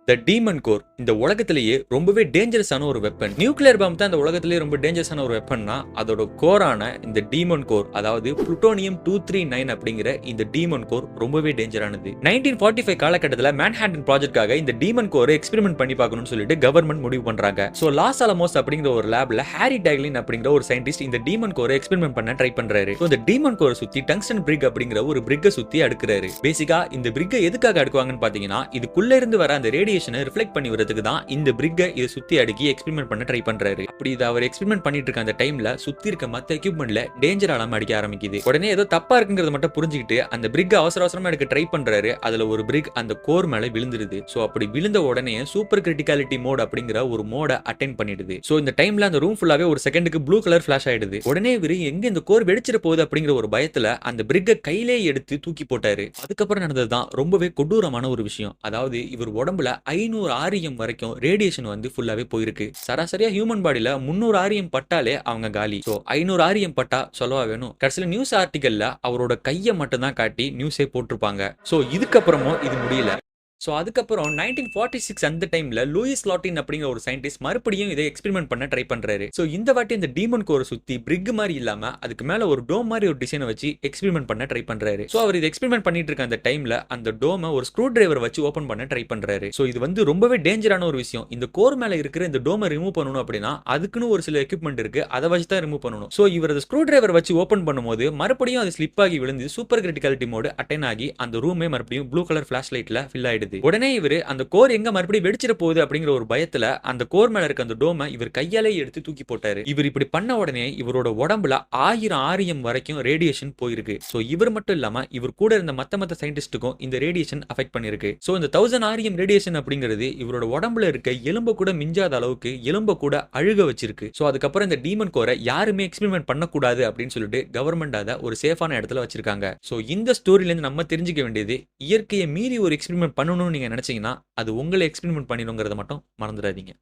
த demon core இந்த உலகத்திலேயே ரொம்பவே டேஞ்சரஸான ஒரு வெப்பன். நியூக்ளியர் பாம் தான் இந்த உலகத்திலேயே ரொம்ப டேஞ்சரஸான ஒரு வெப்பன்னா அதோட கோரான இந்த டீமன் கோர், அதாவது புளுட்டோனியம் 239 அப்படிங்கிற இந்த டீமன் கோர் ரொம்பவே டேஞ்சரானது. 1945 காலகட்டத்தில் மேன்ஹாட்டன் ப்ராஜெக்ட்காக இந்த டீமன் கோரை எக்ஸ்பெரிமெண்ட் பண்ணி பார்க்கணும்னு சொல்லிட்டு கவர்மெண்ட் முடிவு பண்றாங்க. சோ லாஸ் அலமோஸ் அப்படிங்கிற ஒரு லேப்ல ஹாரி டேக்லின் அப்படிங்கிற ஒரு சயின்டிஸ்ட் இந்த டீமன் கோரை எக்ஸ்பெரிமெண்ட் பண்ண ட்ரை பண்றாரு. இந்த டீமன் கோரை சுத்தி டங்ஸ்டன் பிரிக் அப்படிங்கிற ஒரு பிரிக்கை சுத்தி அடுக்குறாரு. பேசிக்கா இந்த பிரிக்கை எதுக்காக அடுக்குவாங்கன்னு பாத்தீங்கன்னா, இதுக்குள்ள இருந்து வர அந்த ரேடியேஷனை ரிஃப்ளெக்ட் பண்ணி வரதுக்கு தான் இந்த பிரிக்கை இதை சுத்தி அடுக்கி எக்ஸ்பெரிமெண்ட் பண்ண ட்ரை பண்றாரு. அப்படி இதை அவர் எக்ஸ்பெரிமெண்ட் பண்ணிட்டு இருக்க அந்த டைம்ல சுத்தி இருக்க மத்த எக்யூப்மெண்ட்ல டேஞ்சர் அலாரம் அடிக்க ஆரம்பிக்குது. உடனே ஏதோ தப்பா இருக்குங்கிறத மட்டும் புரிஞ்சுக்கிட்டு அந்த பிரிக்கை அவசர அவசரமா எடுக்க ட்ரை பண்றாரு. அதுல ஒரு பிரிக் அந்த கோர் மேல விழுந்துருது. சோ அப்படி விழுந்த உடனே சூப்பர் கிரிட்டிகாலிட்டி மோட் அப்படிங்கிற ஒரு மோட அட்டெண்ட் பண்ணிடுது. சோ இந்த டைம்ல அந்த ரூம் ஃபுல்லாவே ஒரு செகண்டுக்கு ப்ளூ கலர் ஃபிளாஷ் ஆயிடுது. உடனே இவரு எங்க இந்த கோர் வெடிச்சிட போகுது அப்படிங்கிற ஒரு பயத்துல அந்த பிரிக்கை கையிலே எடுத்து தூக்கி போட்டாரு. அதுக்கப்புறம் நடந்ததுதான் ரொம்பவே கொடூரமான ஒரு விஷயம். அதாவது இவர் உடம்புல 500 ஆரியம் வரைக்கும் ரேடியேஷன் வந்து ஃபுல்லாவே போயிருக்கு. சராசரியா ஹியூமன் பாடியில 300 ஆரியம் பட்டாலே அவங்க காலி. சோ 500 ஆரியம் பட்டா சொல்லவா வேணும். கடைசியில நியூஸ் ஆர்டிகல்ல அவரோட கையை மட்டும் தான் காட்டி நியூஸே போட்டிருப்பாங்க. சோ இதுக்கப்புறமும் இது முடியல. ஸோ அதுக்கப்புறம் 1946 அந்த டைம்ல லூயிஸ் லாட்டின் அப்படிங்கிற ஒரு சயின்டிஸ்ட் மறுபடியும் இதை எக்ஸ்பெரிமெண்ட் பண்ண ட்ரை பண்றாரு. ஸோ இந்த வாட்டி இந்த டீமன் கோரை சுத்தி பிரிக் மாதிரி இல்லாம அதுக்கு மேல ஒரு டோம் மாதிரி ஒரு டிசைனை வச்சு எக்ஸ்பெரிமெண்ட் பண்ண ட்ரை பண்றாரு. ஸோ அவர் இதை எக்ஸ்பெரிமெண்ட் பண்ணிட்டு இருக்க அந்த டைம்ல அந்த டோமை ஒரு ஸ்க்ரூ டிரைவர் வச்சு ஓப்பன் பண்ண ட்ரை பண்றாரு. ஸோ இது வந்து ரொம்பவே டேஞ்சரான ஒரு விஷயம். இந்த கோர் மேல இருக்கிற இந்த டோமை ரிமூவ் பண்ணணும் அப்படின்னா அதுக்குன்னு ஒரு சில எக்யூப்மெண்ட் இருக்கு, அதை வச்சு தான் ரிமூவ் பண்ணணும். ஸோ இவர் ஸ்க்ரூ டிரைவர் வச்சு ஓப்பன் பண்ணும்போது மறுபடியும் அது ஸ்லிப் ஆகி விழுந்து சூப்பர் கிரிட்டிகாலிட்டி மோடு அட்டன் ஆகி அந்த ரூமே மறுபடியும் ப்ளூ கலர் ஃபிளாஷ் லைட்ல ஃபில் ஆயிடுது. உடனே இவர் அந்த கோர் எங்க மறுபடியும் வெடிச்சிட போகுது அப்படிங்கிற ஒரு பயத்துல அந்த கோர் மேல இருக்க அந்த டோமை இவர் கையாலே எடுத்து தூக்கி போட்டாரு. இவர் இப்படி பண்ண உடனே இவரோட உடம்புல 1000 ஆரியம் வரைக்கும் ரேடியேஷன் போயிருக்கு. சோ இவர் மட்டும் இல்லாம இவர் கூட இருந்த மத்த சயின்டிஸ்டுக்கும் இந்த ரேடியேஷன் அஃபெக்ட் பண்ணிருக்கு. சோ இந்த 1000 ஆரியம் ரேடியேஷன் அப்படிங்கிறது இவரோட உடம்புல இருக்க எலும்பு கூட மிஞ்சாத அளவுக்கு எலும்பு கூட அழுக வச்சிருக்கு. சோ அதுக்கப்புறம் இந்த டீமன் கோரை யாருமே எக்ஸ்பெரிமெண்ட் பண்ணக்கூடாது அப்படின்னு சொல்லிட்டு கவர்மெண்ட் அதை ஒரு சேஃபான இடத்துல வச்சிருக்காங்க. சோ இந்த ஸ்டோரியில இருந்து நம்ம தெரிஞ்சுக்க வேண்டியது, இயற்கையை மீறி ஒரு எக்ஸ்பெரிமெண்ட் பண்ணணும்னு நீங்க நினைச்சீங்கன்னா அது உங்களை எக்ஸ்பெரிமெண்ட் பண்ணிடுங்கிறத மட்டும் மறந்துடாதீங்க.